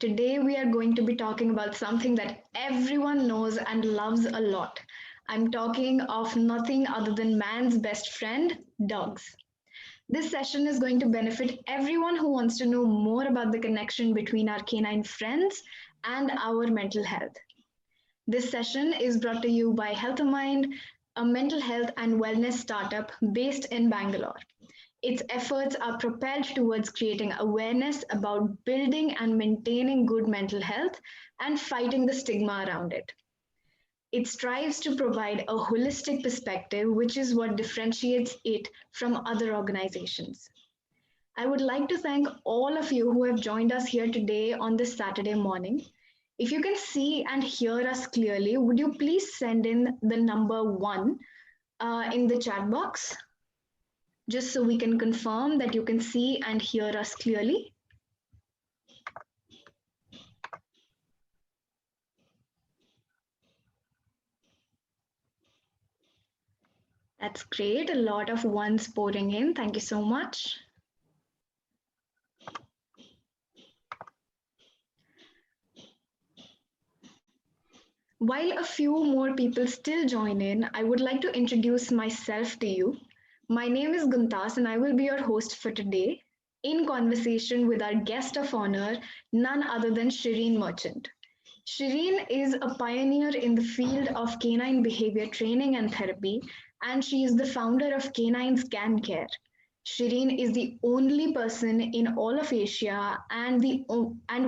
Today we are going to be talking about something that everyone knows and loves a lot. I'm talking of nothing other than man's best friend, dogs. This session is going to benefit everyone who wants to know more about the connection between our canine friends and our mental health. This session is brought to you by Health of Mind, a mental health and wellness startup based in Bangalore. Its efforts are propelled towards creating awareness about building and maintaining good mental health and fighting the stigma around it. It strives to provide a holistic perspective, which is what differentiates it from other organizations. I would like to thank all of you who have joined us here today on this Saturday morning. If you can see and hear us clearly, would you please send in the number one in the chat box, just so we can confirm that you can see and hear us clearly? That's great. A lot of ones pouring in. Thank you so much. While a few more people still join in, I would like to introduce myself to you. My name is Guntas and I will be your host for today in conversation with our guest of honor, none other than Shireen Merchant. Shireen is a pioneer in the field of canine behavior training and therapy, and she is the founder of Canine Scan Care. Shireen is the only person in all of Asia and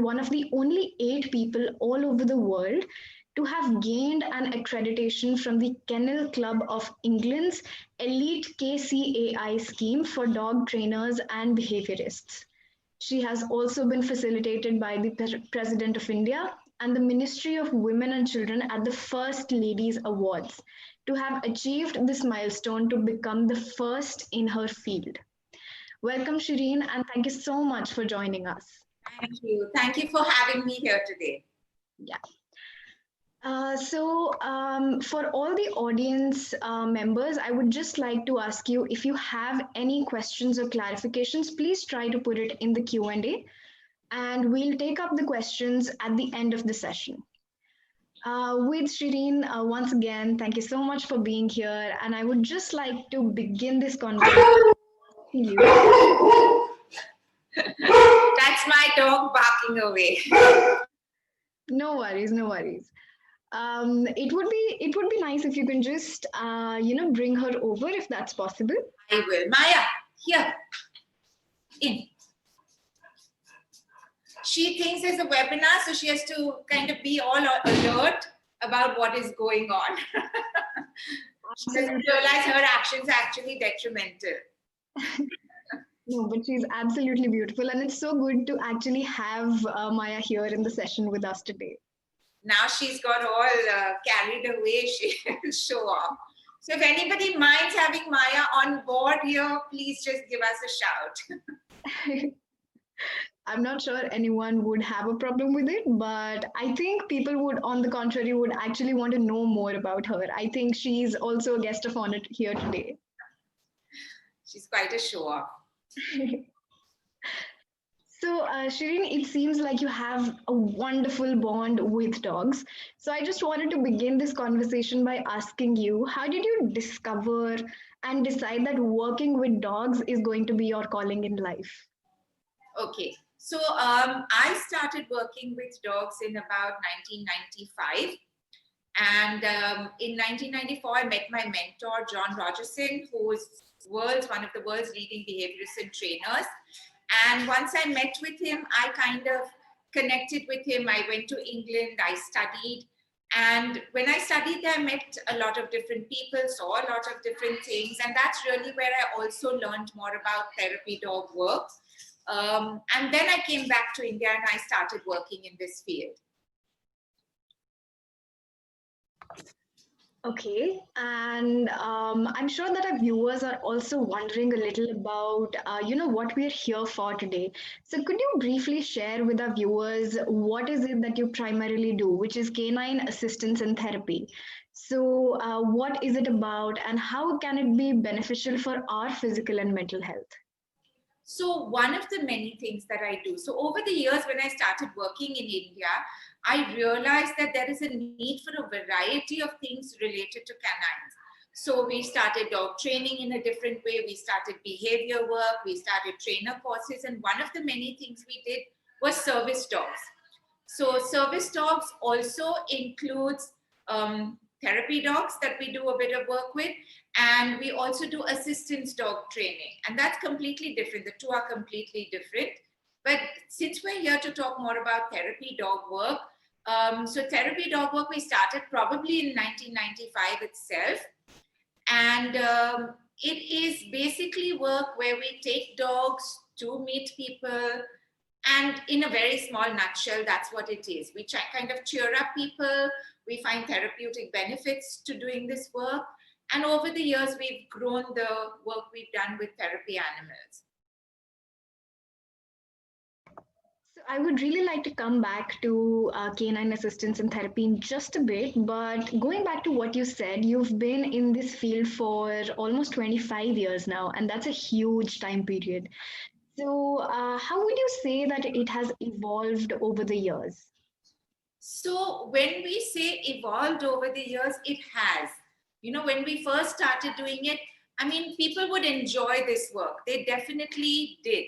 one of the only 8 people all over the world to have gained an accreditation from the Kennel Club of England's elite KCAI scheme for dog trainers and behaviorists. She has also been facilitated by the President of India and the Ministry of Women and Children at the First Ladies Awards to have achieved this milestone to become the first in her field. Welcome, Shireen, and thank you so much for joining us. Thank you. Thank you for having me here today. Yeah. For all the audience members, I would just like to ask you if you have any questions or clarifications, please try to put it in the Q&A, and we'll take up the questions at the end of the session. With Shireen, once again, thank you so much for being here, and I would just like to begin this conversation. That's my dog barking away. No worries, no worries. It would be nice if you can just bring her over if that's possible. I will. Maya, here. In. She thinks it's a webinar, so she has to kind of be all alert about what is going on. She doesn't realize her actions are actually detrimental. No, but she's absolutely beautiful, and it's so good to actually have Maya here in the session with us today. Now she's got all carried away. She'll show off. So if anybody minds having Maya on board here, please just give us a shout. I'm not sure anyone would have a problem with it, but I think people would, on the contrary, would actually want to know more about her. I think she's also a guest of honor here today. She's quite a show-off. So, Shireen, it seems like you have a wonderful bond with dogs. So, I just wanted to begin this conversation by asking you, how did you discover and decide that working with dogs is going to be your calling in life? Okay, so I started working with dogs in about 1995. And in 1994, I met my mentor, John Rogerson, who is one of the world's leading behaviorists and trainers. And once I met with him, I kind of connected with him. I went to England, I studied. And when I studied there, I met a lot of different people, saw a lot of different things. And that's really where I also learned more about therapy dog work. And then I came back to India and I started working in this field. Okay, and I'm sure that our viewers are also wondering a little about, what we're here for today. So could you briefly share with our viewers what is it that you primarily do, which is canine assistance and therapy? So what is it about and how can it be beneficial for our physical and mental health? So one of the many things that I do, so over the years when I started working in India, I realized that there is a need for a variety of things related to canines. So we started dog training in a different way. We started behavior work. We started trainer courses. And one of the many things we did was service dogs. So service dogs also includes therapy dogs that we do a bit of work with. And we also do assistance dog training. And that's completely different. The two are completely different. But since we're here to talk more about therapy dog work, so therapy dog work we started probably in 1995 itself. And it is basically work where we take dogs to meet people. And in a very small nutshell, that's what it is. We try kind of cheer up people. We find therapeutic benefits to doing this work. And over the years, we've grown the work we've done with therapy animals. So I would really like to come back to canine assistance and therapy in just a bit, but going back to what you said, you've been in this field for almost 25 years now, and that's a huge time period. So, how would you say that it has evolved over the years? So when we say evolved over the years, it has. You know, when we first started doing it, I mean, people would enjoy this work. They definitely did.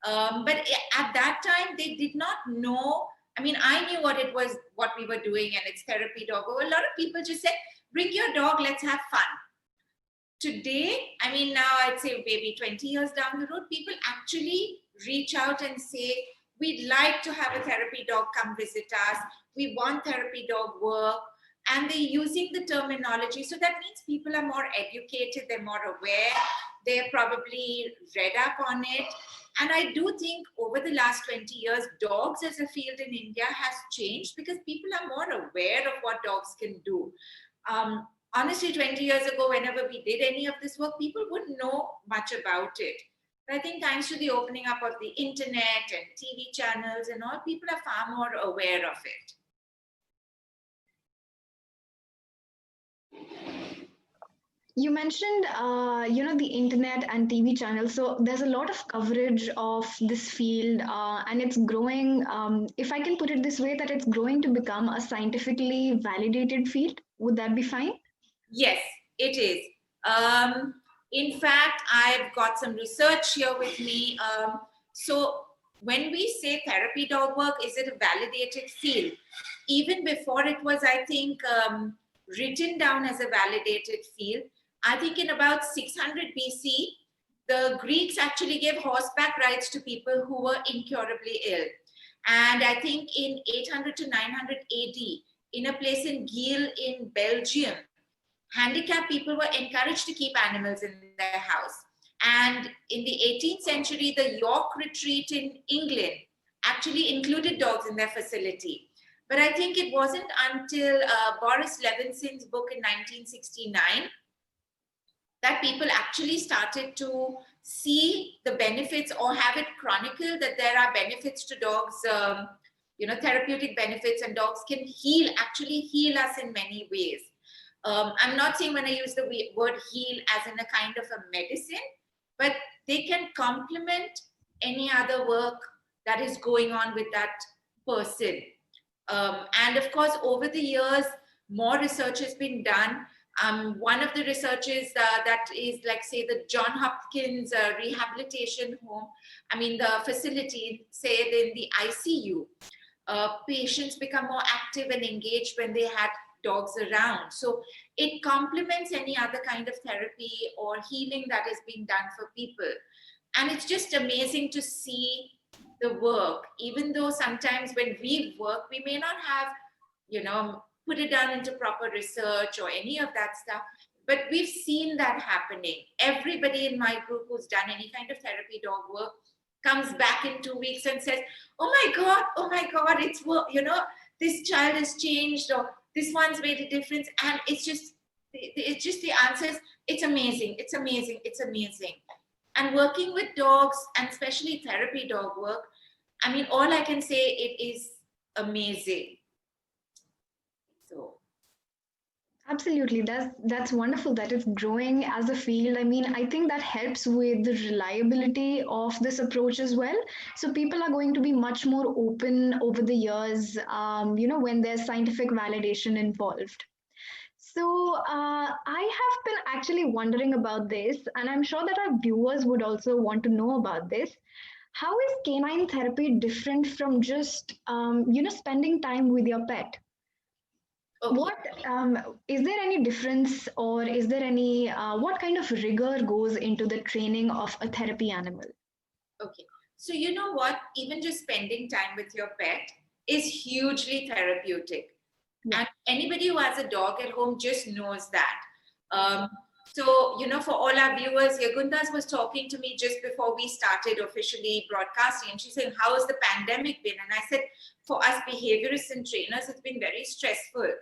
But at that time, they did not know. I mean, I knew what it was, what we were doing, and it's therapy dog. But a lot of people just said, bring your dog, let's have fun. Today, I mean, now I'd say maybe 20 years down the road, people actually reach out and say, we'd like to have a therapy dog come visit us. We want therapy dog work. And they're using the terminology. So that means people are more educated, they're more aware, they're probably read up on it. And I do think over the last 20 years, dogs as a field in India has changed because people are more aware of what dogs can do. Honestly, 20 years ago, whenever we did any of this work, people wouldn't know much about it. But I think thanks to the opening up of the internet and TV channels and all, people are far more aware of it. You mentioned, the internet and TV channels. So there's a lot of coverage of this field, and it's growing. If I can put it this way, that it's growing to become a scientifically validated field. Would that be fine? Yes, it is. In fact, I've got some research here with me. So when we say therapy dog work, is it a validated field? Even before it was, I think, written down as a validated field, I think in about 600 BC, the Greeks actually gave horseback rides to people who were incurably ill. And I think in 800 to 900 AD, in a place in Geel in Belgium, handicapped people were encouraged to keep animals in their house. And in the 18th century, the York Retreat in England actually included dogs in their facility. But I think it wasn't until Boris Levinson's book in 1969 that people actually started to see the benefits or have it chronicled that there are benefits to dogs, therapeutic benefits, and dogs can actually heal us in many ways. I'm not saying when I use the word heal as in a kind of a medicine, but they can complement any other work that is going on with that person. And of course, over the years, more research has been done. One of the researches that is like, say, the John Hopkins rehabilitation home, the facility, say, in the ICU, patients become more active and engaged when they had dogs around. So it complements any other kind of therapy or healing that is being done for people. And it's just amazing to see the work, even though sometimes when we work, we may not have, put it down into proper research or any of that stuff. But we've seen that happening. Everybody in my group who's done any kind of therapy dog work comes back in 2 weeks and says, oh my God, it's work, this child has changed, or this one's made a difference. And it's just the answers. It's amazing. And working with dogs, and especially therapy dog work, all I can say, it is amazing. So Absolutely. That's wonderful that it's growing as a field. I mean, I think that helps with the reliability of this approach as well. So people are going to be much more open over the years, when there's scientific validation involved. So I have been actually wondering about this, and I'm sure that our viewers would also want to know about this. How is canine therapy different from just, spending time with your pet? Okay. What is there any difference, or is there any what kind of rigor goes into the training of a therapy animal? Okay. So you know what? Even just spending time with your pet is hugely therapeutic. Yeah. And anybody who has a dog at home just knows that. So, for all our viewers, Yagundas was talking to me just before we started officially broadcasting, and she's saying, how has the pandemic been? And I said, for us behaviorists and trainers, it's been very stressful.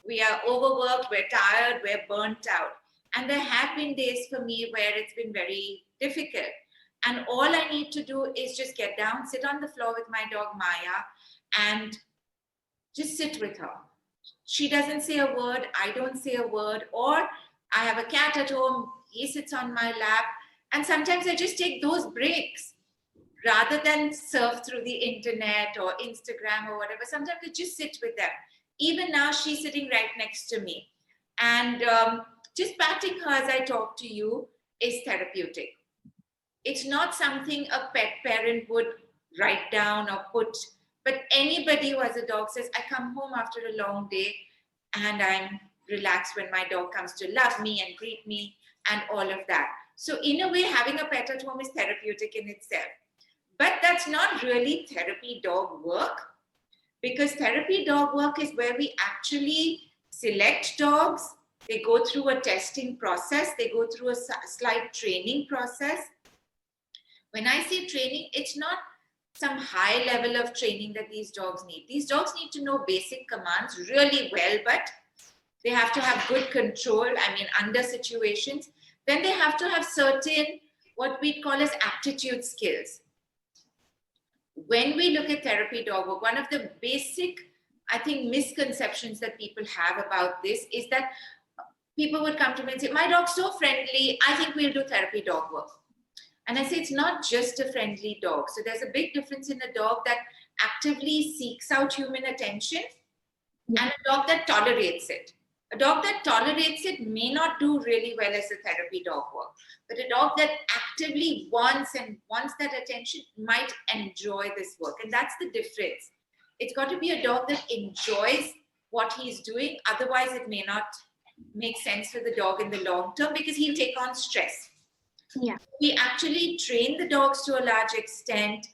We are overworked, we're tired, we're burnt out. And there have been days for me where it's been very difficult. And all I need to do is just get down, sit on the floor with my dog Maya, and just sit with her. She doesn't say a word, I don't say a word, or I have a cat at home, he sits on my lap. And sometimes I just take those breaks rather than surf through the internet or Instagram or whatever. Sometimes I just sit with them. Even now, she's sitting right next to me. And just patting her as I talk to you is therapeutic. It's not something a pet parent would write down or put, but anybody who has a dog says, I come home after a long day and I'm relaxed when my dog comes to love me and greet me and all of that. So, in a way, having a pet at home is therapeutic in itself. But that's not really therapy dog work, because therapy dog work is where we actually select dogs. They go through a testing process, they go through a slight training process. When I say training, it's not some high level of training that these dogs need. These dogs need to know basic commands really well, but they have to have good control, I mean, under situations. Then they have to have certain, what we call as aptitude skills. When we look at therapy dog work, one of the basic, I think, misconceptions that people have about this is that people would come to me and say, my dog's so friendly, I think we'll do therapy dog work. And I say it's not just a friendly dog. So there's a big difference in a dog that actively seeks out human attention and a dog that tolerates it. A dog that tolerates it may not do really well as a therapy dog work, but a dog that actively wants that attention might enjoy this work. And that's the difference. It's got to be a dog that enjoys what he's doing. Otherwise, it may not make sense for the dog in the long term because he'll take on stress. Yeah. We actually train the dogs to a large extent,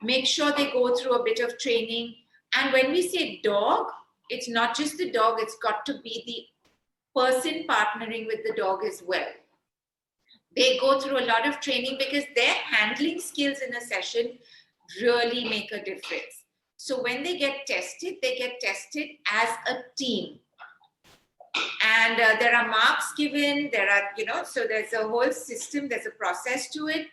make sure they go through a bit of training. And when we say dog, it's not just the dog, it's got to be the person partnering with the dog as well. They go through a lot of training because their handling skills in a session really make a difference. So when they get tested as a team. And there are marks given, so there's a whole system, there's a process to it.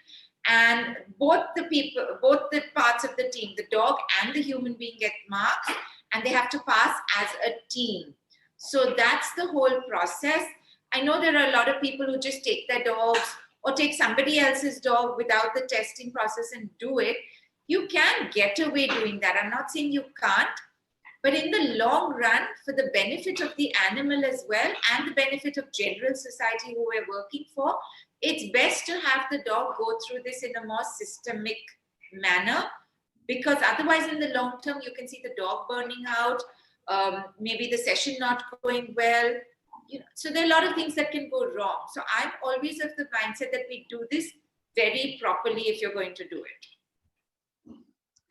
And both the parts of the team, the dog and the human being, get marks, and they have to pass as a team. So that's the whole process. I know there are a lot of people who just take their dogs or take somebody else's dog without the testing process and do it. You can get away doing that. I'm not saying you can't. But in the long run, for the benefit of the animal as well and the benefit of general society who we're working for, it's best to have the dog go through this in a more systemic manner, because otherwise in the long term, you can see the dog burning out, maybe the session not going well. So there are a lot of things that can go wrong. So I'm always of the mindset that we do this very properly if you're going to do it.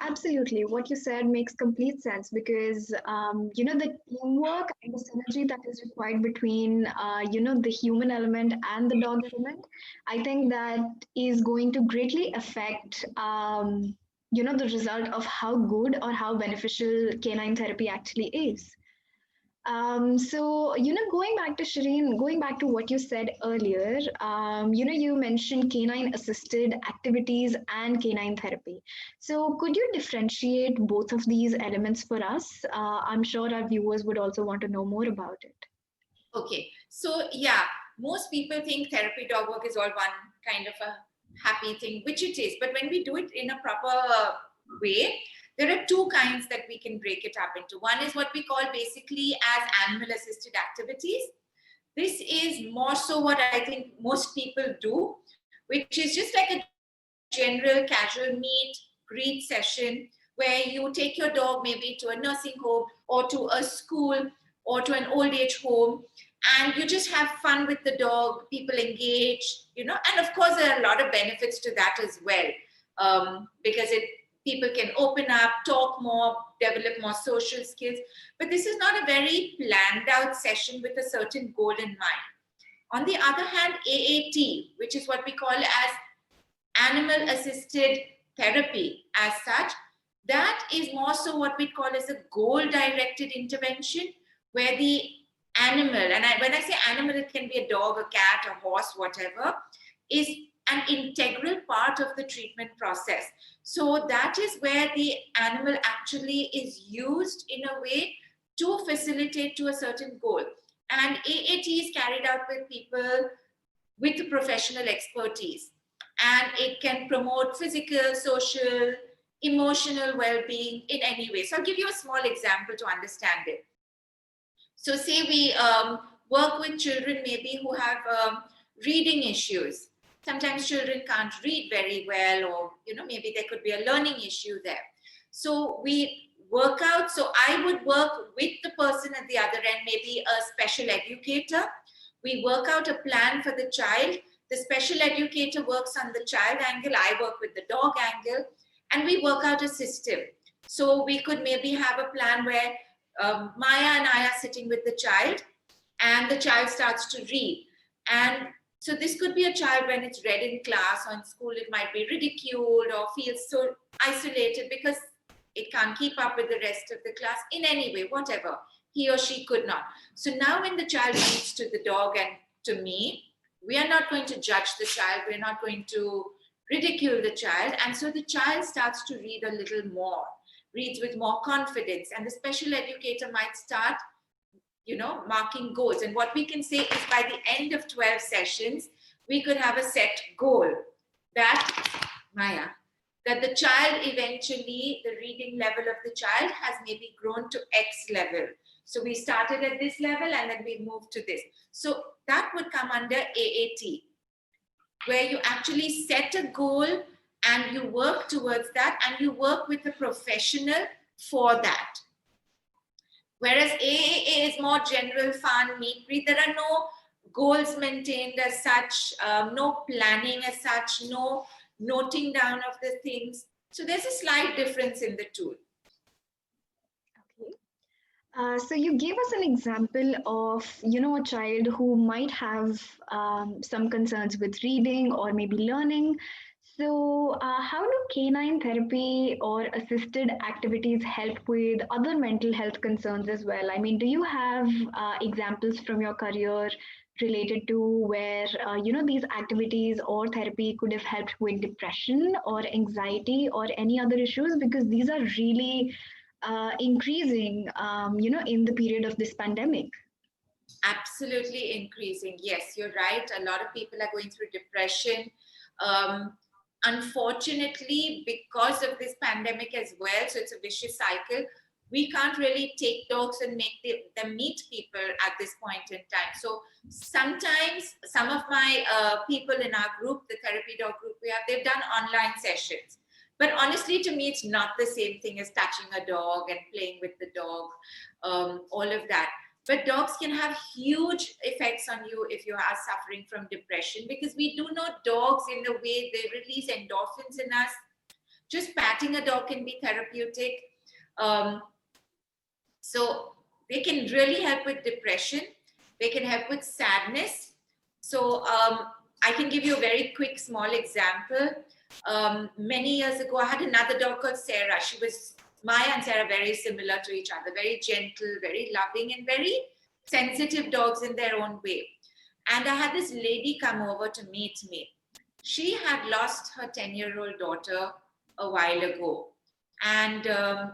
Absolutely. What you said makes complete sense because, the teamwork and the synergy that is required between, the human element and the dog element, I think that is going to greatly affect, the result of how good or how beneficial canine therapy actually is. So, going back to Shireen, going back to what you said earlier, you mentioned canine assisted activities and canine therapy. So, could you differentiate both of these elements for us? I'm sure our viewers would also want to know more about it. Okay, so yeah, most people think therapy dog work is all one kind of a happy thing, which it is. But when we do it in a proper way, there are two kinds that we can break it up into. One is what we call basically as animal assisted activities. This is more so what I think most people do, which is just like a general casual greet session where you take your dog maybe to a nursing home or to a school or to an old age home, and you just have fun with the dog. People engage, and of course there are a lot of benefits to that as well, because it people can open up, talk more, develop more social skills. But this is not a very planned out session with a certain goal in mind. On the other hand, AAT, which is what we call as animal assisted therapy as such, that is more so what we call as a goal directed intervention, where the animal, and when I say animal, it can be a dog, a cat, a horse, whatever, is an integral part of the treatment process. So that is where the animal actually is used in a way to facilitate to a certain goal. And AAT is carried out with people with professional expertise, and it can promote physical, social, emotional well-being in any way. So I'll give you a small example to understand it. So say we work with children maybe who have reading issues. Sometimes children can't read very well, or maybe there could be a learning issue there. So we work out. So I would work with the person at the other end, maybe a special educator. We work out a plan for the child. The special educator works on the child angle. I work with the dog angle, and we work out a system. So we could maybe have a plan where Maya and I are sitting with the child, and the child starts to read. And so this could be a child, when it's read in class or in school, it might be ridiculed or feels so isolated because it can't keep up with the rest of the class in any way, whatever. He or she could not. So now when the child reads to the dog and to me, we are not going to judge the child. We're not going to ridicule the child. And so the child starts to read a little more, reads with more confidence. And the special educator might start, marking goals. And what we can say is by the end of 12 sessions, we could have a set goal that, Maya, that the child eventually, the reading level of the child has maybe grown to X level. So we started at this level and then we moved to this. So that would come under AAT, where you actually set a goal and you work towards that, and you work with a professional for that. Whereas AAA is more general, fun, meet, greet. There are no goals maintained as such, no planning as such, no noting down of the things. So there's a slight difference in the two. So you gave us an example of, a child who might have some concerns with reading or maybe learning. So how do canine therapy or assisted activities help with other mental health concerns as well? I mean, do you have examples from your career related to where, these activities or therapy could have helped with depression or anxiety or any other issues? Because these are really increasing, in the period of this pandemic. Absolutely increasing. Yes, you're right. A lot of people are going through depression. Unfortunately, because of this pandemic as well, so it's a vicious cycle, we can't really take dogs and make them meet people at this point in time. So sometimes some of my people in our group, the therapy dog group they've done online sessions. But honestly, to me, it's not the same thing as touching a dog and playing with the dog, all of that. But dogs can have huge effects on you if you are suffering from depression, because we do know dogs, in the way they release endorphins in us. Just patting a dog can be therapeutic. So they can really help with depression. They can help with sadness. So I can give you a very quick, small example. Many years ago, I had another dog called Sarah. Maya and Sarah, very similar to each other, very gentle, very loving, and very sensitive dogs in their own way. And I had this lady come over to meet me. She had lost her 10-year-old daughter a while ago. And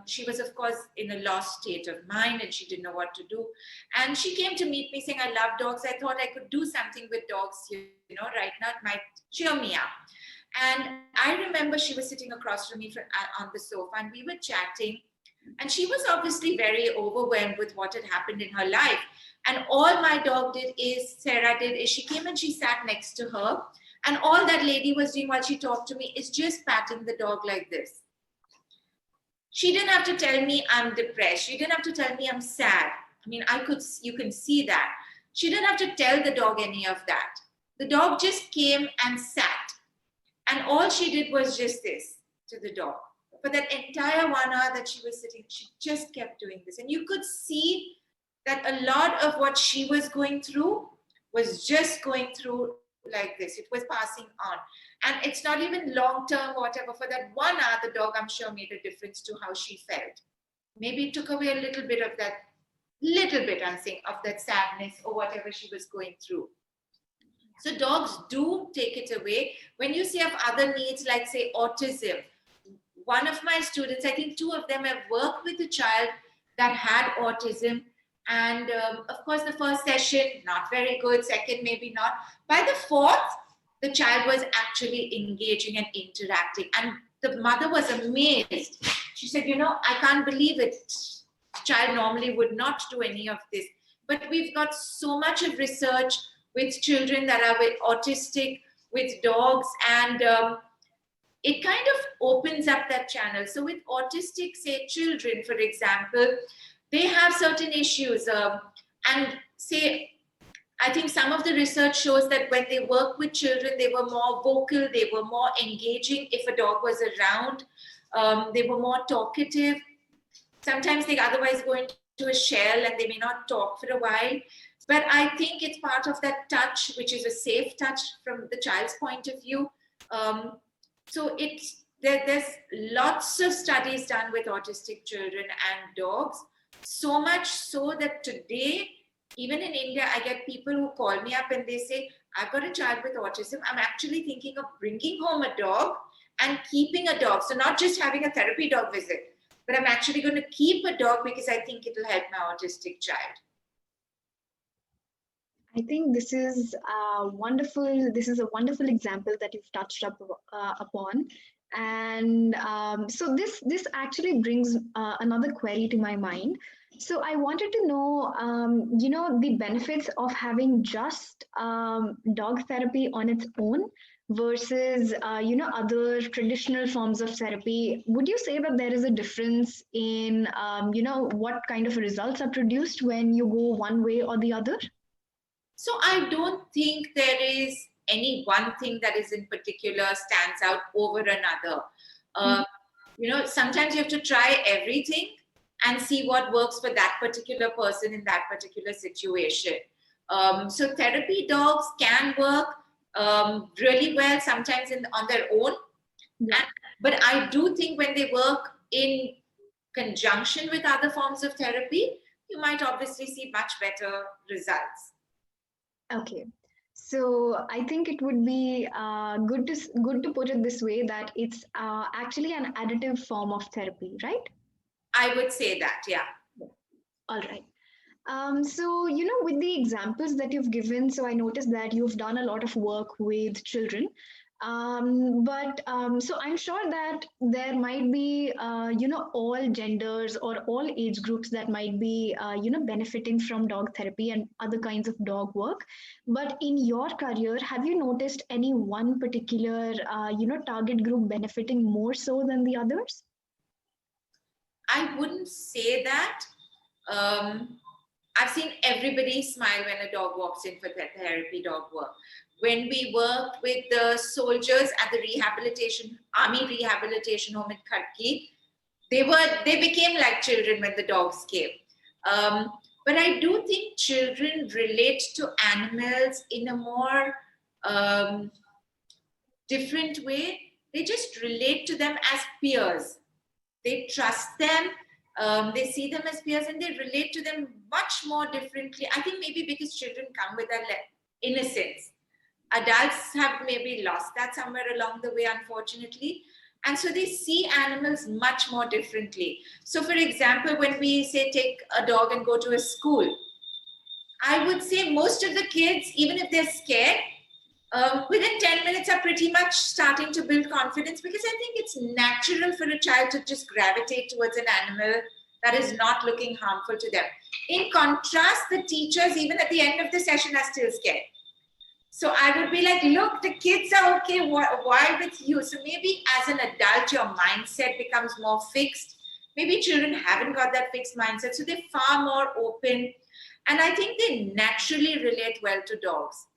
she was, of course, in a lost state of mind, and she didn't know what to do. And she came to meet me saying, I love dogs. I thought I could do something with dogs, right now it might cheer me up. And I remember she was sitting across from me on the sofa, and we were chatting. And she was obviously very overwhelmed with what had happened in her life. And all my dog Sarah did, is she came and she sat next to her. And all that lady was doing while she talked to me is just patting the dog like this. She didn't have to tell me I'm depressed. She didn't have to tell me I'm sad. I mean, you can see that. She didn't have to tell the dog any of that. The dog just came and sat. And all she did was just this to the dog. For that entire 1 hour that she was sitting, she just kept doing this. And you could see that a lot of what she was going through was just going through like this. It was passing on. And it's not even long term, whatever. For that 1 hour, the dog, I'm sure, made a difference to how she felt. Maybe it took away a little bit of that, I'm saying, of that sadness or whatever she was going through. So dogs do take it away. When you say of other needs, like say autism, one of my students, I think 2 of them, have worked with a child that had autism. And of course, the first session, not very good. Second, maybe not. By the 4th, the child was actually engaging and interacting. And the mother was amazed. She said, I can't believe it. The child normally would not do any of this. But we've got so much of research with children that are autistic, with dogs, and it kind of opens up that channel. So with autistic, say, children, for example, they have certain issues. And say, I think some of the research shows that when they work with children, they were more vocal, they were more engaging if a dog was around. They were more talkative. Sometimes they otherwise go into a shell and they may not talk for a while. But I think it's part of that touch, which is a safe touch from the child's point of view. So there's lots of studies done with autistic children and dogs. So much so that today, even in India, I get people who call me up and they say, I've got a child with autism. I'm actually thinking of bringing home a dog and keeping a dog. So not just having a therapy dog visit, but I'm actually going to keep a dog because I think it'll help my autistic child. I think this is a wonderful example that you've touched upon. And so this actually brings another query to my mind. So I wanted to know, the benefits of having just dog therapy on its own versus, other traditional forms of therapy. Would you say that there is a difference in, what kind of results are produced when you go one way or the other? So I don't think there is any one thing that is in particular stands out over another. Sometimes you have to try everything and see what works for that particular person in that particular situation. So therapy dogs can work really well sometimes on their own. Yeah. But I do think when they work in conjunction with other forms of therapy, you might obviously see much better results. Okay. So I think it would be good to put it this way, that it's actually an additive form of therapy, right? I would say that, yeah. All right. So, with the examples that you've given, so I noticed that you've done a lot of work with children. So I'm sure that there might be, all genders or all age groups that might be, benefiting from dog therapy and other kinds of dog work. But in your career, have you noticed any one particular, target group benefiting more so than the others? I wouldn't say that. I've seen everybody smile when a dog walks in for therapy dog work. When we worked with the soldiers at the army rehabilitation home in Khadki, they became like children when the dogs came. But I do think children relate to animals in a more different way. They just relate to them as peers. They trust them. They see them as peers and they relate to them much more differently. I think maybe because children come with that innocence. Adults have maybe lost that somewhere along the way, unfortunately. And so they see animals much more differently. So for example, when we say take a dog and go to a school, I would say most of the kids, even if they're scared, within 10 minutes are pretty much starting to build confidence, because I think it's natural for a child to just gravitate towards an animal that is not looking harmful to them. In contrast, the teachers, even at the end of the session, are still scared. So I would be like, look, the kids are okay. Why with you? So maybe as an adult, your mindset becomes more fixed. Maybe children haven't got that fixed mindset, so they're far more open. And I think they naturally relate well to dogs.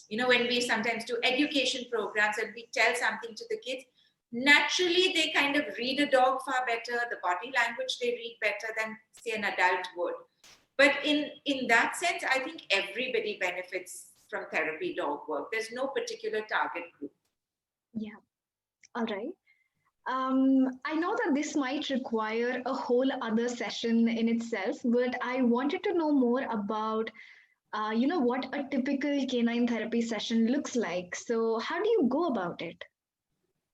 You know, when we sometimes do education programs and we tell something to the kids, naturally they kind of read a dog far better, the body language they read better than, say, an adult would. But in that sense, I think everybody benefits from therapy dog work. There's no particular target group. Yeah. All right. I know that this might require a whole other session in itself, but I wanted to know more about, what a typical canine therapy session looks like. So, how do you go about it?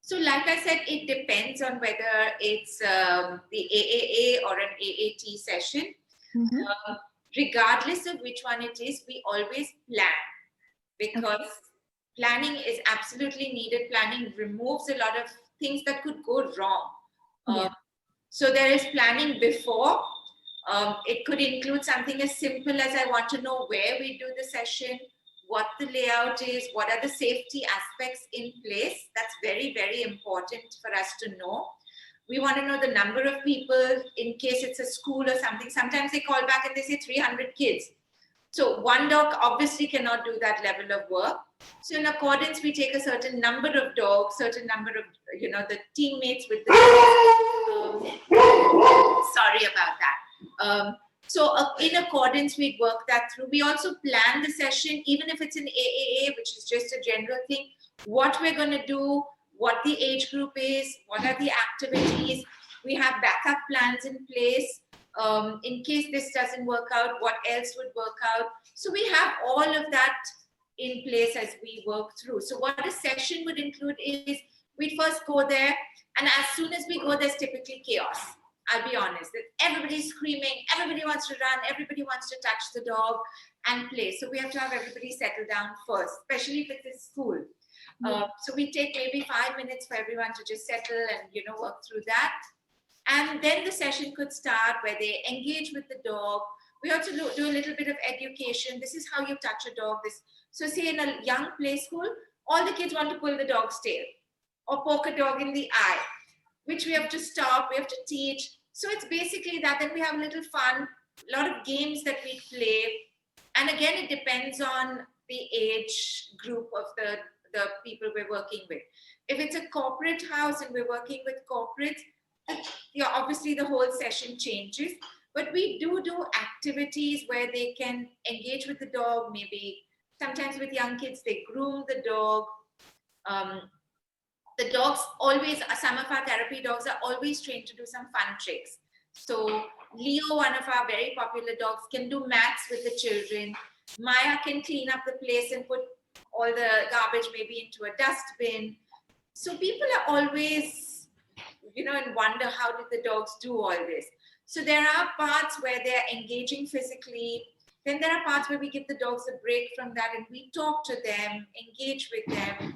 So, like I said, it depends on whether it's the AAA or an AAT session. Regardless of which one it is, we always plan, because planning is absolutely needed. Planning removes a lot of things that could go wrong. So there is planning before. It could include something as simple as, I want to know where we do the session, what the layout is, what are the safety aspects in place. That's very, very important for us to know. We want to know the number of people in case it's a school or something. Sometimes they call back and they say 300 kids. So one dog obviously cannot do that level of work. So in accordance, we take a certain number of dogs, certain number of, the teammates with the sorry about that. So in accordance, we work that through. We also plan the session, even if it's an AAA, which is just a general thing, what we're going to do, what the age group is, what are the activities. We have backup plans in place. In case this doesn't work out, what else would work out? So we have all of that in place as we work through. So what a session would include is, we'd first go there, and as soon as we go, there's typically chaos. I'll be honest, everybody's screaming, everybody wants to run, everybody wants to touch the dog and play. So we have to have everybody settle down first, especially if it's school. So we take maybe 5 minutes for everyone to just settle and, work through that. And then the session could start where they engage with the dog. We also do a little bit of education. This is how you touch a dog. So say in a young play school, all the kids want to pull the dog's tail or poke a dog in the eye, which we have to stop, we have to teach. So it's basically that. Then we have a little fun, a lot of games that we play. And again, it depends on the age group of the people we're working with. If it's a corporate house and we're working with corporates, obviously the whole session changes. But we do activities where they can engage with the dog. Maybe sometimes with young kids, they groom the dog. The dogs always, some of our therapy dogs are always trained to do some fun tricks. So Leo, one of our very popular dogs, can do maths with the children. Maya can clean up the place and put all the garbage maybe into a dustbin. So people are always, and wonder, how did the dogs do all this? So there are parts where they're engaging physically. Then there are parts where we give the dogs a break from that and we talk to them, engage with them.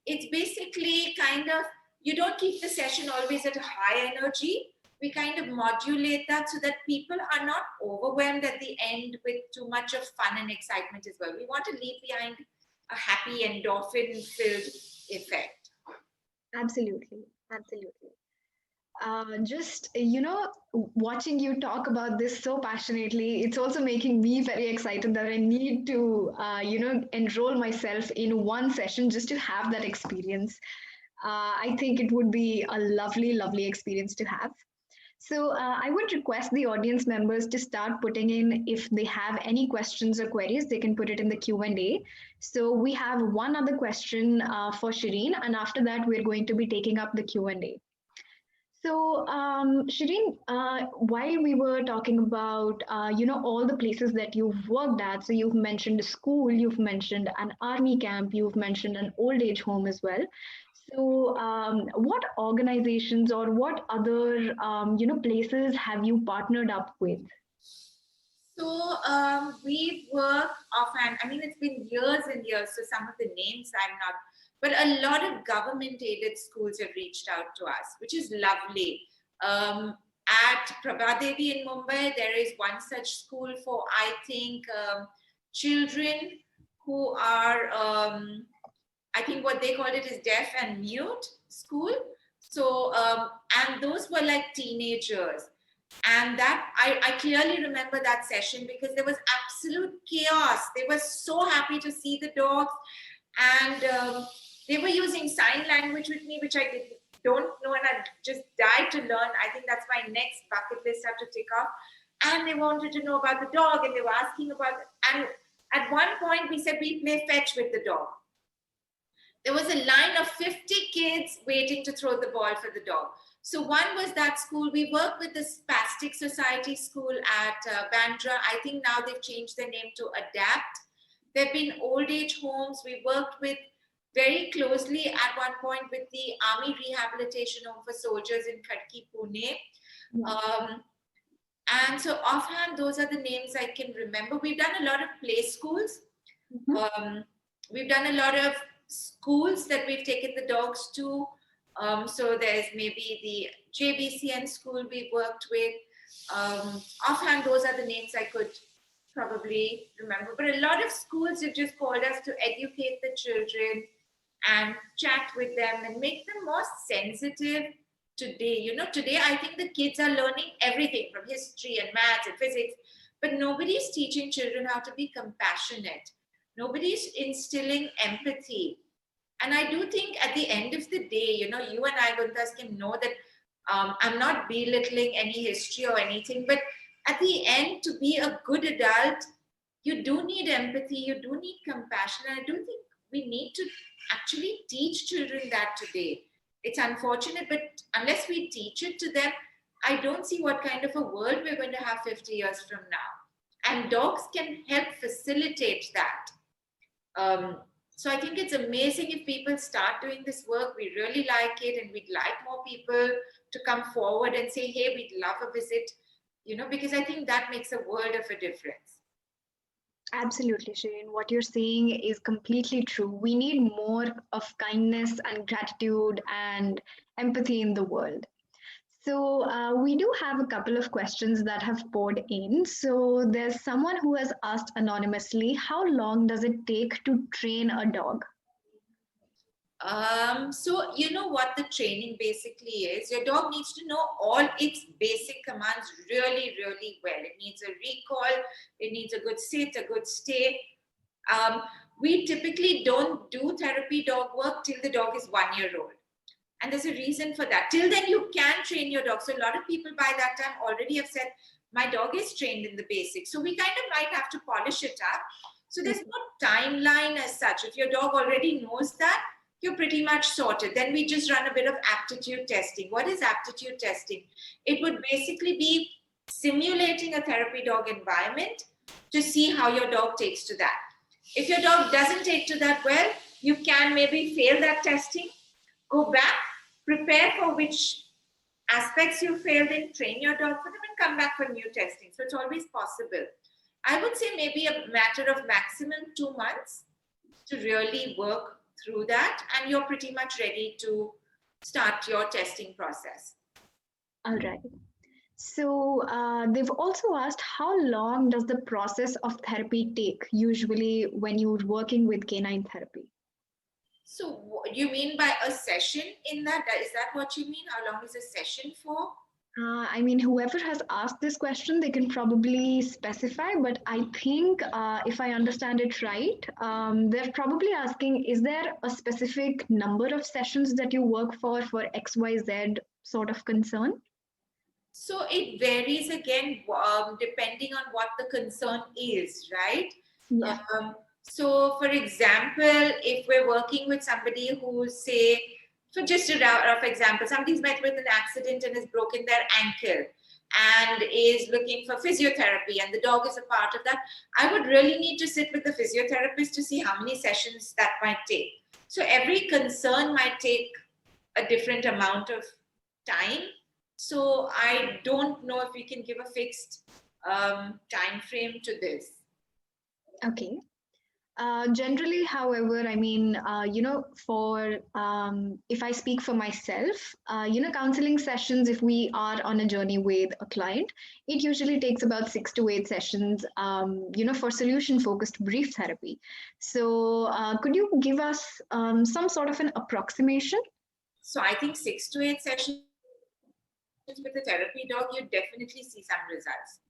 It's basically kind of, you don't keep the session always at a high energy. We kind of modulate that so that people are not overwhelmed at the end with too much of fun and excitement as well. We want to leave behind a happy endorphin-filled effect. Absolutely. Just, watching you talk about this so passionately, it's also making me very excited that I need to, enroll myself in one session just to have that experience. I think it would be a lovely, lovely experience to have. So I would request the audience members to start putting in, if they have any questions or queries, they can put it in the Q&A. So we have one other question for Shireen, and after that, we're going to be taking up the Q&A. So, Shireen, while we were talking about, all the places that you've worked at, so you've mentioned a school, you've mentioned an army camp, you've mentioned an old age home as well. So, what organizations or what other places have you partnered up with? So we work offhand. I mean, it's been years and years, so some of the names I'm not, but a lot of government-aided schools have reached out to us, which is lovely. At Prabhadevi in Mumbai, there is one such school for, I think, children who are, I think what they called it is deaf and mute school. So, and those were like teenagers. And that I clearly remember that session because there was absolute chaos. They were so happy to see the dogs, and they were using sign language with me, which don't know, and I just died to learn. I think that's my next bucket list I have to tick off. And they wanted to know about the dog, and they were asking about it. And at one point, we said we play fetch with the dog. There was a line of 50 kids waiting to throw the ball for the dog. So one was that school. We worked with the Spastic Society School at Bandra. I think now they've changed their name to Adapt. There have been old age homes. We worked with very closely at one point with the Army Rehabilitation Home for Soldiers in Khadki, Pune. And so offhand, those are the names I can remember. We've done a lot of play schools. We've done a lot of schools that we've taken the dogs to. So there's maybe the JBCN school we worked with. Offhand, those are the names I could probably remember. But a lot of schools have just called us to educate the children and chat with them and make them more sensitive today. You know, today I think the kids are learning everything from history and maths and physics, but nobody's teaching children how to be compassionate. Nobody's instilling empathy. And I do think at the end of the day, you know, you and I, Guntas, can know that I'm not belittling any history or anything, but at the end, to be a good adult, you do need empathy, you do need compassion. And I do think we need to actually teach children that today. It's unfortunate, but unless we teach it to them, I don't see what kind of a world we're going to have 50 years from now. And dogs can help facilitate that. So I think it's amazing if people start doing this work. We really like it, and we'd like more people to come forward and say, hey, we'd love a visit, you know, because I think that makes a world of a difference. Absolutely, Shireen. What you're saying is completely true. We need more of kindness and gratitude and empathy in the world. So, we do have a couple of questions that have poured in. So, there's someone who has asked anonymously, how long does it take to train a dog? So you know what the training basically is. Your dog needs to know all its basic commands really, really well. It needs a recall, it needs a good sit, a good stay. We typically don't do therapy dog work till the dog is 1 year old. And there's a reason for that. Till then, you can train your dog. So a lot of people by that time already have said, my dog is trained in the basics. So we kind of might have to polish it up. So there's no timeline as such. If your dog already knows that, you're pretty much sorted. Then we just run a bit of aptitude testing. What is aptitude testing? It would basically be simulating a therapy dog environment to see how your dog takes to that. If your dog doesn't take to that well, you can maybe fail that testing, go back, prepare for which aspects you failed in, train your dog for them, and come back for new testing. So it's always possible. I would say maybe a matter of maximum 2 months to really work through that, and you're pretty much ready to start your testing process. All right. So they've also asked, how long does the process of therapy take usually when you're working with canine therapy? So what you mean by a session in that? Is that what you mean? How long is a session for? I mean, whoever has asked this question, they can probably specify, but I think if I understand it right, they're probably asking, is there a specific number of sessions that you work for XYZ sort of concern? So it varies again, depending on what the concern is, right? Yeah. So for example, if we're working with somebody who say, for just a rough example, somebody's met with an accident and has broken their ankle and is looking for physiotherapy, and the dog is a part of that, I would really need to sit with the physiotherapist to see how many sessions that might take. So every concern might take a different amount of time. So I don't know if we can give a fixed time frame to this. Okay. Generally, however, I mean, for if I speak for myself, counseling sessions, if we are on a journey with a client, it usually takes about 6 to 8 sessions, for solution focused brief therapy. So, could you give us some sort of an approximation? So I think 6 to 8 sessions with a therapy dog, you definitely see some results.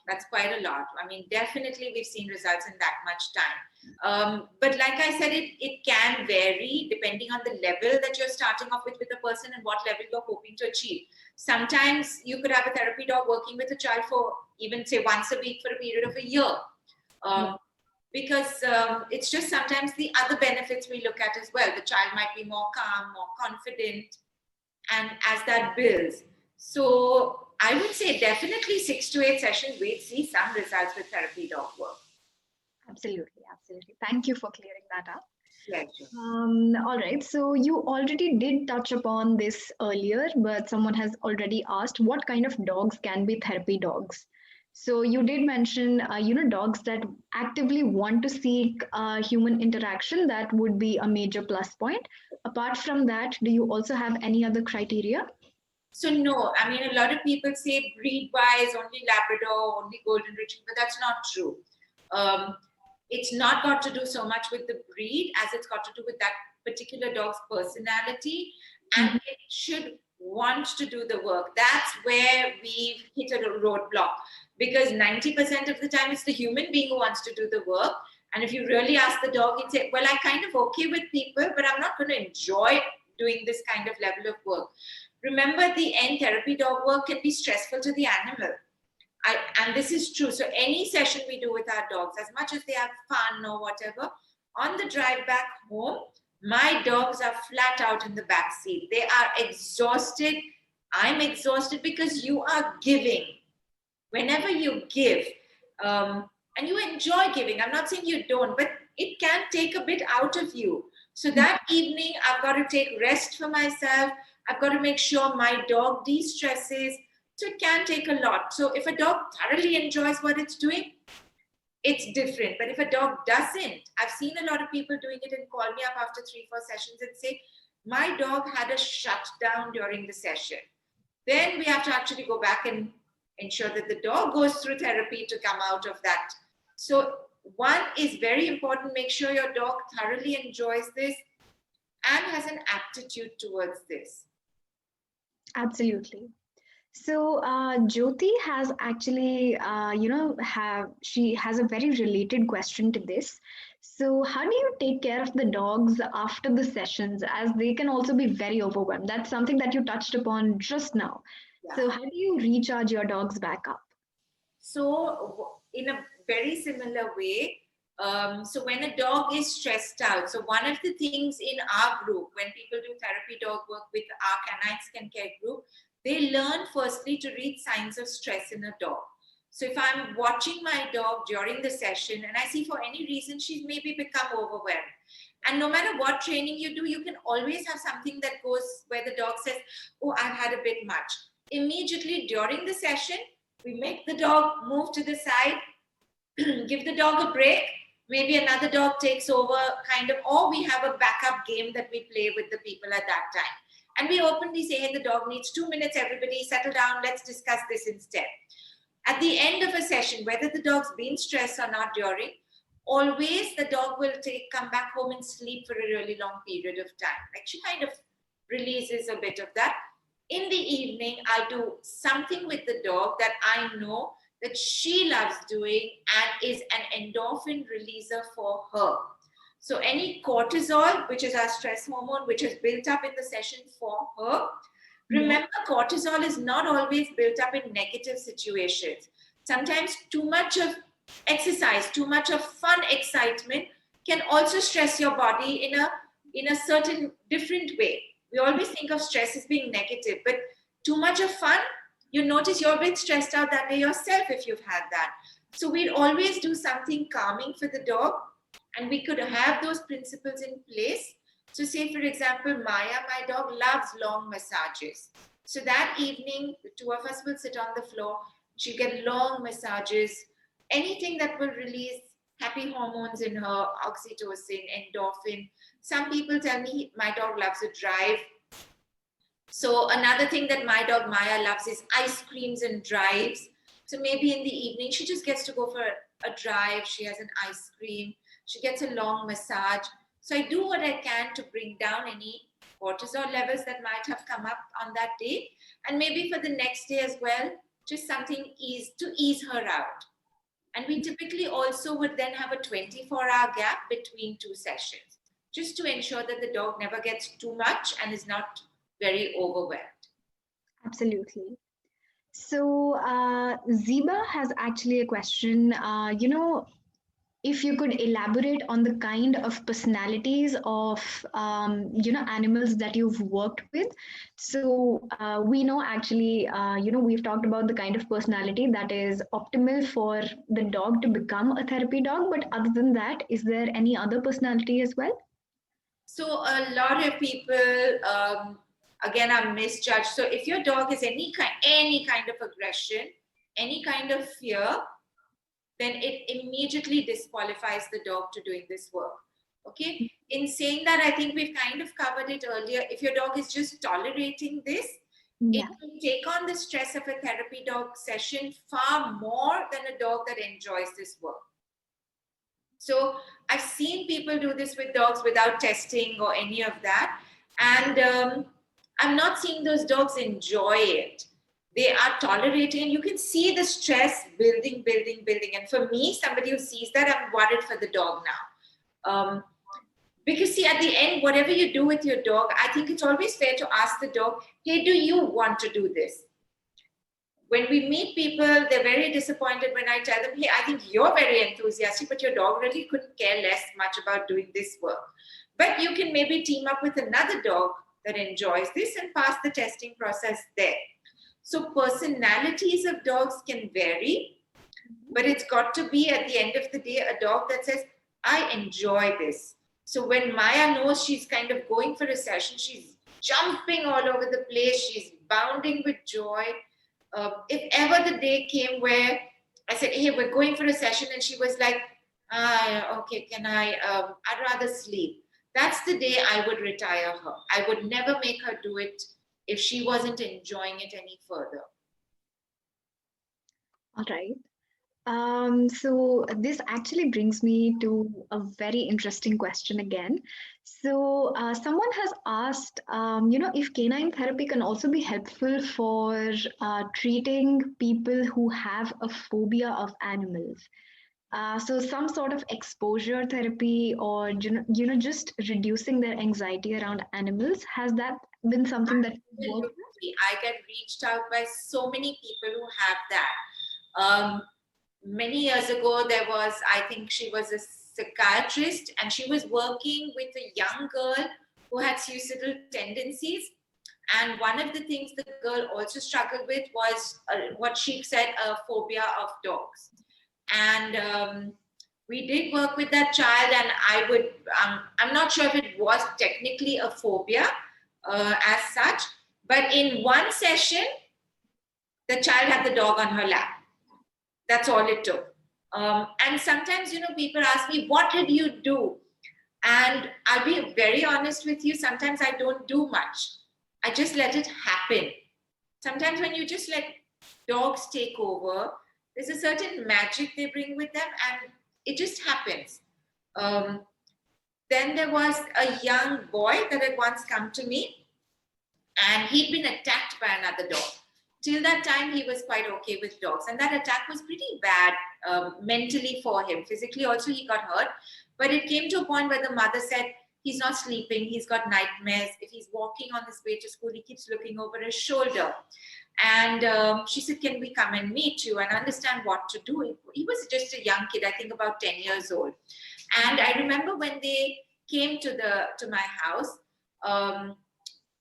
That's quite a lot. I mean, definitely we've seen results in that much time. But like I said, it can vary depending on the level that you're starting off with a person and what level you're hoping to achieve. Sometimes you could have a therapy dog working with a child for even say once a week for a period of a year. Because it's just sometimes the other benefits we look at as well. The child might be more calm, more confident, and as that builds. So I would say definitely 6 to 8 sessions, we'd see some results with therapy dog work. Absolutely, absolutely. Thank you for clearing that up. Pleasure. All right. So you already did touch upon this earlier, but someone has already asked what kind of dogs can be therapy dogs. So you did mention, dogs that actively want to seek human interaction. That would be a major plus point. Apart from that, do you also have any other criteria? So no, I mean, a lot of people say breed-wise, only Labrador, only Golden Retriever, but that's not true. It's not got to do so much with the breed as it's got to do with that particular dog's personality, and it should want to do the work. That's where we've hit a roadblock, because 90% of the time it's the human being who wants to do the work. And if you really ask the dog, he'd say, well, I'm kind of okay with people, but I'm not going to enjoy doing this kind of level of work. Remember, at the end, therapy dog work can be stressful to the animal. And this is true. So any session we do with our dogs, as much as they have fun or whatever, on the drive back home, my dogs are flat out in the back seat. They are exhausted. I'm exhausted because you are giving. Whenever you give, and you enjoy giving, I'm not saying you don't, but it can take a bit out of you. So that evening, I've got to take rest for myself. I've got to make sure my dog de-stresses. So it can take a lot. So if a dog thoroughly enjoys what it's doing, it's different. But if a dog doesn't, I've seen a lot of people doing it and call me up after 3-4 sessions and say, my dog had a shutdown during the session. Then we have to actually go back and ensure that the dog goes through therapy to come out of that. So one is very important. Make sure your dog thoroughly enjoys this and has an aptitude towards this. Absolutely. So Jyoti has actually, she has a very related question to this. So how do you take care of the dogs after the sessions, as they can also be very overwhelmed? That's something that you touched upon just now. Yeah. So how do you recharge your dogs back up? So in a very similar way, so when a dog is stressed out, so one of the things in our group, when people do therapy dog work with our Canine Skin Care group, they learn firstly to read signs of stress in a dog. So if I'm watching my dog during the session and I see for any reason she's maybe become overwhelmed, and no matter what training you do, you can always have something that goes where the dog says, oh, I've had a bit much. Immediately during the session, we make the dog move to the side, give the dog a break, maybe another dog takes over kind of, or we have a backup game that we play with the people at that time. And we openly say, hey, the dog needs 2 minutes, everybody settle down, let's discuss this instead. At the end of a session, whether the dog's been stressed or not during, always the dog will come back home and sleep for a really long period of time. Like she kind of releases a bit of that. In the evening, I'll do something with the dog that I know that she loves doing and is an endorphin releaser for her. So any cortisol, which is our stress hormone, which is built up in the session for her. Remember, cortisol is not always built up in negative situations. Sometimes too much of exercise, too much of fun excitement can also stress your body in a certain different way. We always think of stress as being negative, but too much of fun, you notice you're a bit stressed out that day yourself if you've had that. So we'd always do something calming for the dog, and we could have those principles in place So say, for example, Maya, my dog, loves long massages. So that evening, the two of us will sit on the floor. She'll get long massages, anything that will release happy hormones in her, oxytocin, endorphin. Some people tell me my dog loves a drive. So another thing that my dog Maya loves is ice creams and drives. So maybe in the evening, she just gets to go for a drive. She has an ice cream. She gets a long massage. So I do what I can to bring down any cortisol levels that might have come up on that day. And maybe for the next day as well, just something to ease her out. And we typically also would then have a 24-hour gap between two sessions, just to ensure that the dog never gets too much and is not very overwhelmed. Absolutely. So, Ziba has actually a question. If you could elaborate on the kind of personalities of animals that you've worked with. So we know actually we've talked about the kind of personality that is optimal for the dog to become a therapy dog, but other than that, is there any other personality as well? So a lot of people, again, are misjudged. So if your dog has any kind of aggression, any kind of fear, then it immediately disqualifies the dog to doing this work. Okay. In saying that, I think we've kind of covered it earlier. If your dog is just tolerating this, Yeah. it will take on the stress of a therapy dog session far more than a dog that enjoys this work. So I've seen people do this with dogs without testing or any of that. And I'm not seeing those dogs enjoy it. They are tolerating, and you can see the stress building. And for me, somebody who sees that, I'm worried for the dog now. Because see, at the end, whatever you do with your dog, I think it's always fair to ask the dog, hey, do you want to do this? When we meet people, they're very disappointed when I tell them, hey, I think you're very enthusiastic, but your dog really couldn't care less much about doing this work. But you can maybe team up with another dog that enjoys this and pass the testing process there. So personalities of dogs can vary, but it's got to be at the end of the day a dog that says, I enjoy this. So when Maya knows she's kind of going for a session, she's jumping all over the place, she's bounding with joy. If ever the day came where I said, hey, we're going for a session, and she was like, okay, can I'd rather sleep. That's the day I would retire her. I would never make her do it if she wasn't enjoying it any further. All right. So this actually brings me to a very interesting question again. So someone has asked, if canine therapy can also be helpful for treating people who have a phobia of animals. So some sort of exposure therapy, or just reducing their anxiety around animals. Has that been something that worked? I get reached out by so many people who have that. Many years ago, there was, I think she was a psychiatrist, and she was working with a young girl who had suicidal tendencies. And one of the things the girl also struggled with was what she said, a phobia of dogs. And we did work with that child, and I'm not sure if it was technically a phobia as such, but in one session, the child had the dog on her lap. That's all it took. And sometimes, people ask me, what did you do? And I'll be very honest with you. Sometimes I don't do much. I just let it happen. Sometimes when you just let dogs take over, there's a certain magic they bring with them, and it just happens. Then there was a young boy that had once come to me, and he'd been attacked by another dog. Till that time, he was quite okay with dogs, and that attack was pretty bad mentally for him. Physically also, he got hurt, but it came to a point where the mother said, he's not sleeping, he's got nightmares. If he's walking on his way to school, he keeps looking over his shoulder. And she said, can we come and meet you and understand what to do? He was just a young kid, I think about 10 years old. And I remember when they came to my house,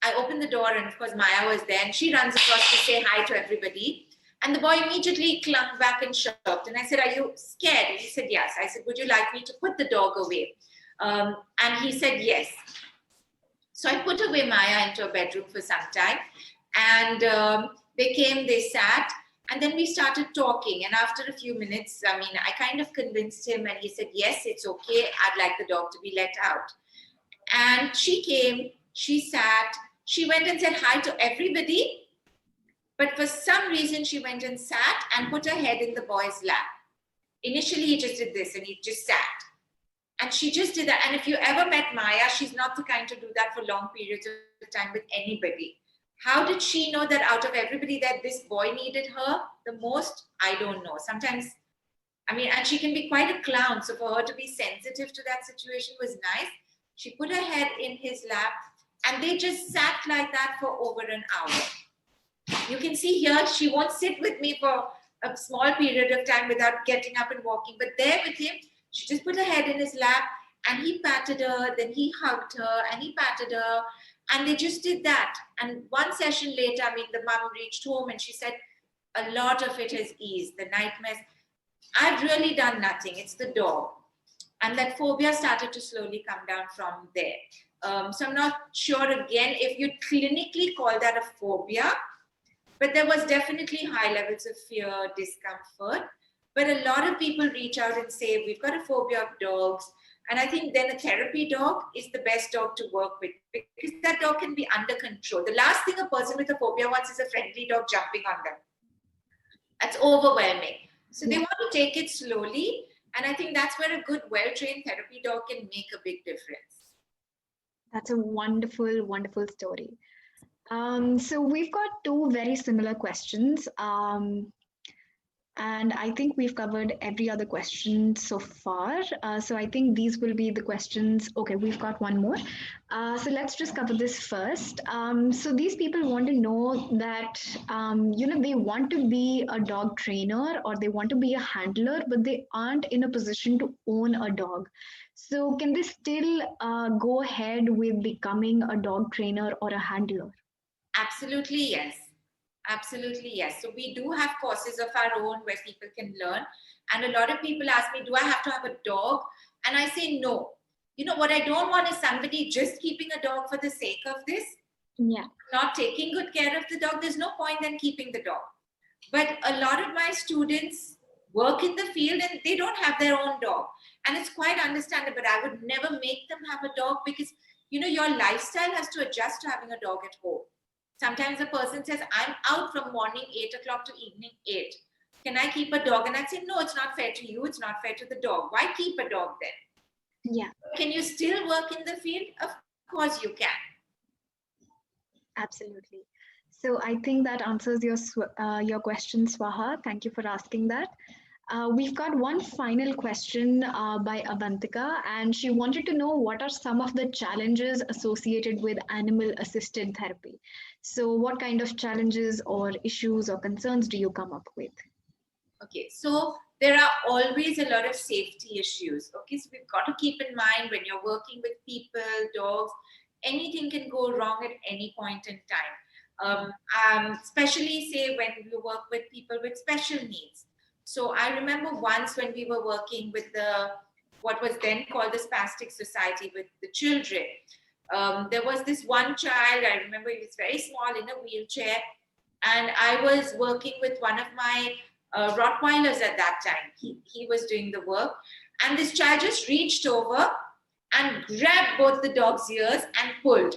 I opened the door, and of course Maya was there, and she runs across to say hi to everybody. And the boy immediately clung back and chirped. And I said, are you scared? And he said, yes. I said, would you like me to put the dog away? And he said, yes. So I put away Maya into a bedroom for some time, and they came, they sat, and then we started talking. And after a few minutes, I mean, I kind of convinced him, and he said, yes, it's okay. I'd like the dog to be let out. And she came, she sat, she went and said hi to everybody. But for some reason, she went and sat and put her head in the boy's lap. Initially, he just did this and he just sat. And she just did that. And if you ever met Maya, she's not the kind to do that for long periods of time with anybody. How did she know that out of everybody that this boy needed her the most? I don't know. Sometimes, I mean, and she can be quite a clown. So for her to be sensitive to that situation was nice. She put her head in his lap and they just sat like that for over an hour. You can see here, she won't sit with me for a small period of time without getting up and walking. But there with him, she just put her head in his lap and he patted her, then he hugged her and he patted her. And they just did that. And one session later, I mean, the mom reached home and she said, a lot of it has eased, the nightmares. I've really done nothing. It's the dog. And that phobia started to slowly come down from there. So I'm not sure again if you clinically call that a phobia, but there was definitely high levels of fear, discomfort. But a lot of people reach out and say, we've got a phobia of dogs. And I think then a therapy dog is the best dog to work with because that dog can be under control. The last thing a person with a phobia wants is a friendly dog jumping on them. That's overwhelming. So they want to take it slowly. And I think that's where a good, well-trained therapy dog can make a big difference. That's a wonderful, wonderful story. So we've got two very similar questions. And I think we've covered every other question so far. So I think these will be the questions. Okay, we've got one more. So let's just cover this first. So these people want to know that, they want to be a dog trainer or they want to be a handler, but they aren't in a position to own a dog. So can they still go ahead with becoming a dog trainer or a handler? Absolutely, yes. Absolutely, yes. So we do have courses of our own where people can learn. And a lot of people ask me, do I have to have a dog? And I say, no. You know, what I don't want is somebody just keeping a dog for the sake of this. Yeah. Not taking good care of the dog. There's no point in keeping the dog. But a lot of my students work in the field and they don't have their own dog. And it's quite understandable. But I would never make them have a dog because, your lifestyle has to adjust to having a dog at home. Sometimes a person says, I'm out from morning 8 o'clock to evening 8. Can I keep a dog? And I'd say, no, it's not fair to you. It's not fair to the dog. Why keep a dog then? Yeah. Can you still work in the field? Of course you can. Absolutely. So I think that answers your question, Swaha. Thank you for asking that. We've got one final question by Avantika, and she wanted to know what are some of the challenges associated with animal-assisted therapy. So what kind of challenges or issues or concerns do you come up with? Okay, so there are always a lot of safety issues. Okay, so we've got to keep in mind when you're working with people, dogs, anything can go wrong at any point in time. Especially say when you work with people with special needs. So I remember once when we were working with what was then called the Spastic Society with the children. There was this one child, I remember he was very small in a wheelchair, and I was working with one of my Rottweilers at that time. He was doing the work, and this child just reached over and grabbed both the dog's ears and pulled.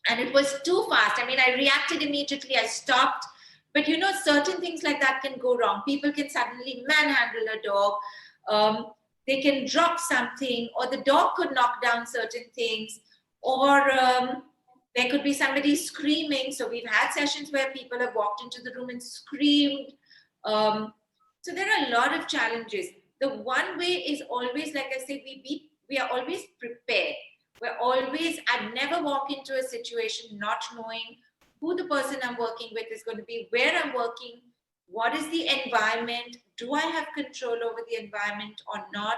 And it was too fast. I mean, I reacted immediately. I stopped. But certain things like that can go wrong. People can suddenly manhandle a dog. They can drop something, or the dog could knock down certain things, or there could be somebody screaming. So we've had sessions where people have walked into the room and screamed. So there are a lot of challenges. The one way is always, like I said, we are always prepared. I'd never walk into a situation not knowing who the person I'm working with is going to be, where I'm working, what is the environment, do I have control over the environment or not?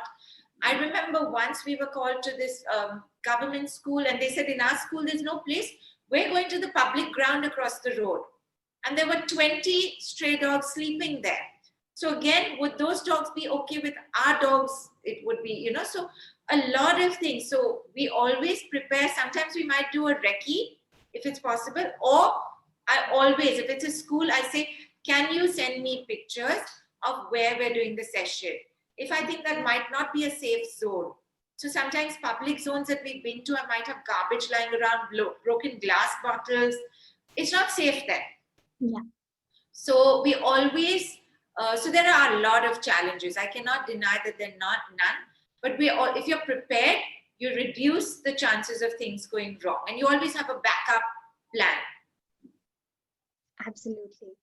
I remember once we were called to this government school and they said, in our school, there's no place. We're going to the public ground across the road. And there were 20 stray dogs sleeping there. So again, would those dogs be okay with our dogs? It would be, so A lot of things. So we always prepare. Sometimes we might do a recce if it's possible, or I always, if it's a school, I say, can you send me pictures of where we're doing the session? If I think that might not be a safe zone. So sometimes public zones that we've been to, I might have garbage lying around, broken glass bottles. It's not safe there. Yeah. So we always, so there are a lot of challenges. I cannot deny that there are not none, but we all, if you're prepared, you reduce the chances of things going wrong, and you always have a backup plan. Absolutely.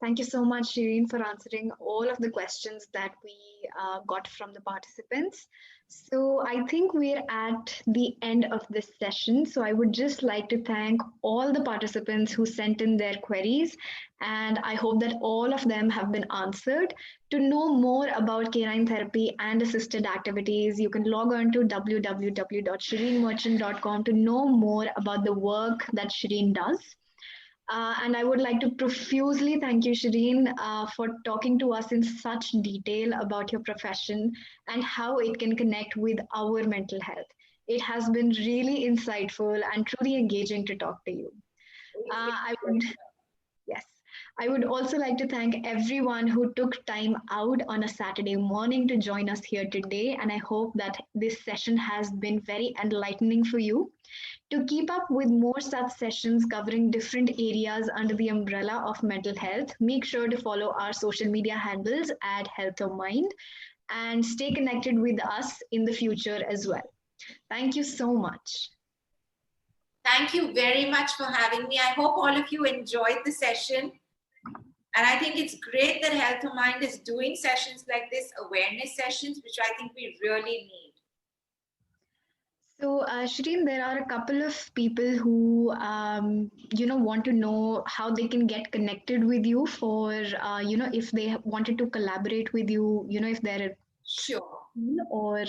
Thank you so much, Shireen, for answering all of the questions that we got from the participants. So I think we're at the end of this session. So I would just like to thank all the participants who sent in their queries, and I hope that all of them have been answered. To know more about canine therapy and assisted activities, you can log on to www.shireenmerchant.com to know more about the work that Shireen does. And I would like to profusely thank you, Shireen, for talking to us in such detail about your profession and how it can connect with our mental health. It has been really insightful and truly engaging to talk to you. I would Yes. I would also like to thank everyone who took time out on a Saturday morning to join us here today. And I hope that this session has been very enlightening for you. To keep up with more such sessions covering different areas under the umbrella of mental health, make sure to follow our social media handles at Health of Mind and stay connected with us in the future as well. Thank you so much. Thank you very much for having me. I hope all of you enjoyed the session. And I think it's great that Health of Mind is doing sessions like this, awareness sessions, which I think we really need. So, Shireen, there are a couple of people who, want to know how they can get connected with you for, if they wanted to collaborate with you, if they're Sure. or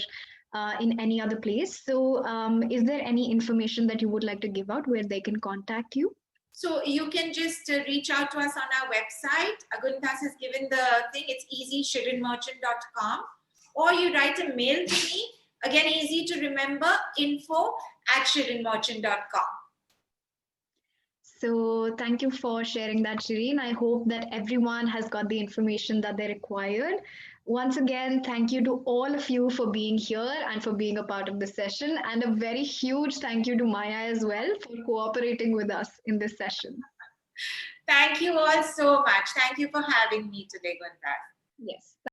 in any other place. So, is there any information that you would like to give out where they can contact you? So you can just reach out to us on our website. Aguntas has given the thing. It's easy, shireenmerchant.com. Or you write a mail to me. Again, easy to remember, info@shireenmerchant.com. So thank you for sharing that, Shireen. I hope that everyone has got the information that they required. Once again, thank you to all of you for being here and for being a part of the session. And a very huge thank you to Maya as well for cooperating with us in this session. Thank you all so much. Thank you for having me today, Guntar. Yes.